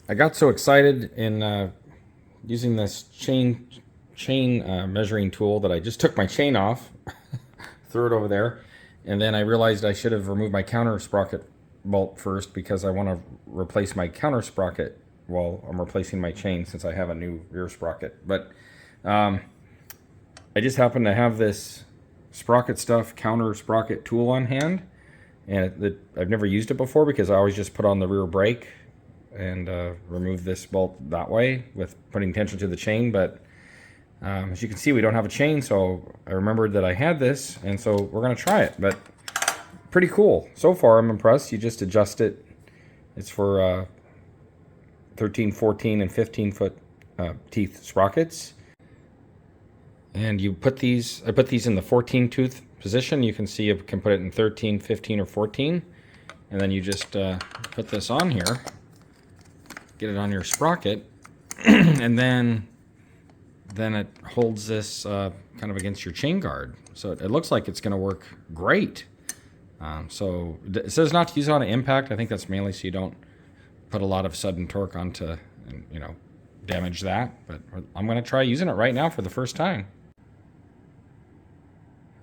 I got so excited in using this chain measuring tool that I just took my chain off, threw it over there, and then I realized I should have removed my counter sprocket bolt first because I want to replace my counter sprocket while I'm replacing my chain since I have a new rear sprocket. But I just happen to have this Sprocket stuff counter sprocket tool on hand, and I've never used it before because I always just put on the rear brake and remove this bolt that way with putting tension to the chain. But as you can see, we don't have a chain, so I remembered that I had this, and so we're going to try it. But pretty cool. So far, I'm impressed. You just adjust it. It's for 13, 14, and 15 foot teeth sprockets. And you put these, I put these in the 14 tooth position. You can see you can put it in 13, 15, or 14. And then you just put this on here, get it on your sprocket, and then it holds this kind of against your chain guard. So it looks like it's going to work great. So it says not to use it on an impact. I think that's mainly so you don't put a lot of sudden torque onto, you know, damage that. But I'm going to try using it right now for the first time.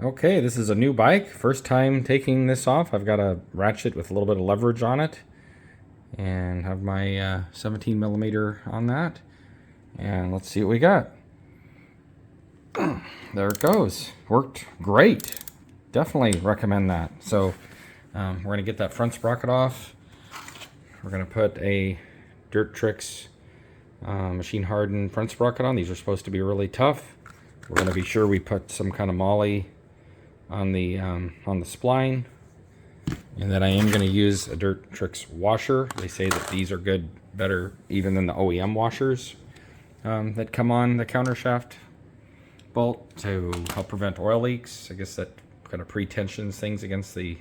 Okay, this is a new bike. First time taking this off. I've got a ratchet with a little bit of leverage on it, and have my 17 millimeter on that. And let's see what we got. There it goes. Worked great. Definitely recommend that. So we're going to get that front sprocket off. We're going to put a Dirt Tricks machine hardened front sprocket on. These are supposed to be really tough. We're going to be sure we put some kind of moly on the spline, and then I am going to use a Dirt Tricks washer. They say that these are good, better even than the OEM washers that come on the counter shaft bolt to help prevent oil leaks. I guess that kind of pre-tensions things against the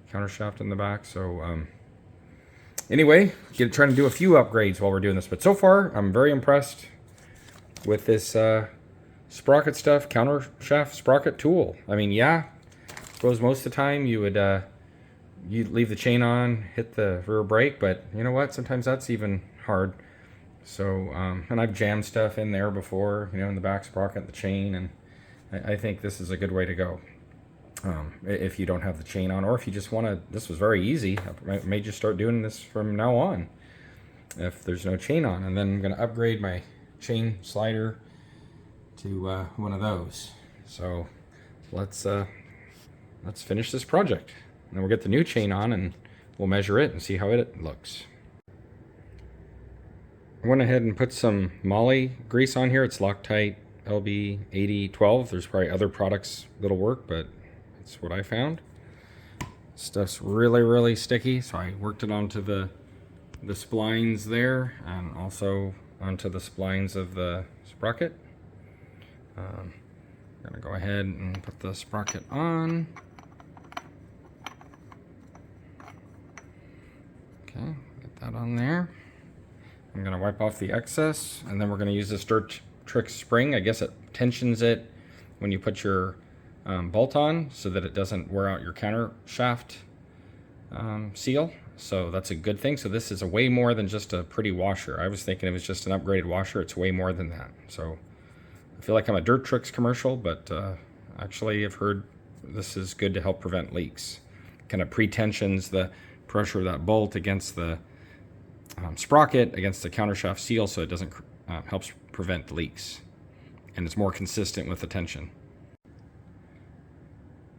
counter shaft in the back. So anyway, trying to do a few upgrades while we're doing this, but so far I'm very impressed with this Sprocket stuff counter shaft sprocket tool. I mean, yeah, I suppose most of the time you would you'd leave the chain on, hit the rear brake, but you know what, sometimes that's even hard. So and I've jammed stuff in there before, you know, in the back sprocket, the chain, and I think this is a good way to go if you don't have the chain on, or if you just want to. This was very easy. I may just start doing this from now on if there's no chain on, and then I'm going to upgrade my chain slider to one of those. So let's finish this project, and then we'll get the new chain on and we'll measure it and see how it looks. I went ahead and put some moly grease on here. It's Loctite LB 8012. There's probably other products that'll work, but that's what I found. Stuff's really sticky, so I worked it onto the splines there, and also onto the splines of the sprocket. I'm gonna go ahead and put the sprocket on. Okay, get that on there. I'm gonna wipe off the excess, and then we're gonna use this Dirt Tricks spring. I guess it tensions it when you put your bolt on so that it doesn't wear out your counter shaft seal. So that's a good thing. So this is a way more than just a pretty washer. I was thinking it was just an upgraded washer. It's way more than that. So I feel like I'm a Dirt Tricks commercial, but actually I've heard this is good to help prevent leaks. Kind of pre-tensions the pressure of that bolt against the sprocket, against the counter shaft seal, so it doesn't helps prevent leaks, and it's more consistent with the tension.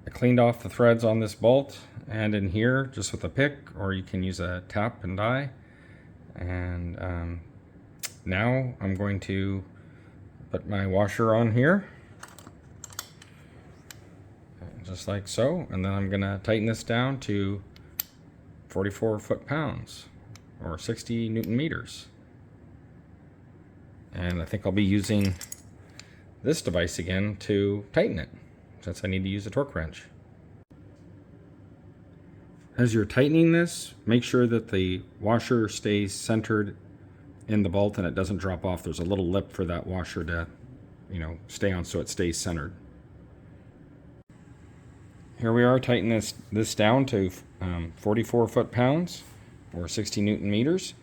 I cleaned off the threads on this bolt and in here just with a pick, or you can use a tap and die. And now I'm going to put my washer on here, just like so, and then I'm going to tighten this down to 44 foot-pounds or 60 Newton meters. And I think I'll be using this device again to tighten it, since I need to use a torque wrench. As you're tightening this, make sure that the washer stays centered in the bolt and it doesn't drop off. There's a little lip for that washer to, you know, stay on so it stays centered. Here we are tightening this down to 44 foot-pounds or 60 Newton meters.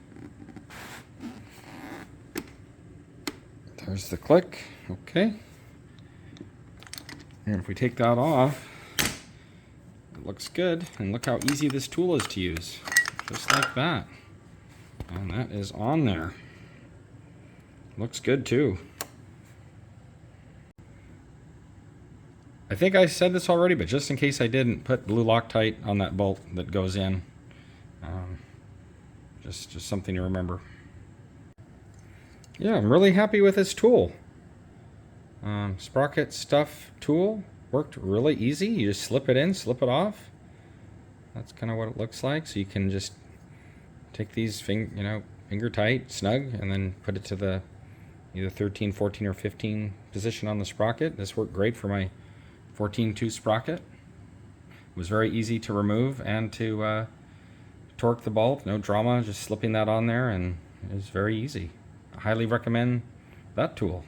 There's the click. Okay. And if we take that off, it looks good. And look how easy this tool is to use. Just like that. And that is on there. Looks good too. I think I said this already, but just in case I didn't, put blue Loctite on that bolt that goes in. Just something to remember. Yeah, I'm really happy with this tool. Sprocket stuff tool worked really easy. You just slip it in, slip it off. That's kind of what it looks like. So you can just take these finger tight, snug, and then put it to the either 13, 14, or 15 position on the sprocket. This worked great for my 14-2 sprocket. It was very easy to remove and to torque the bolt. No drama, just slipping that on there, and it was very easy. I highly recommend that tool.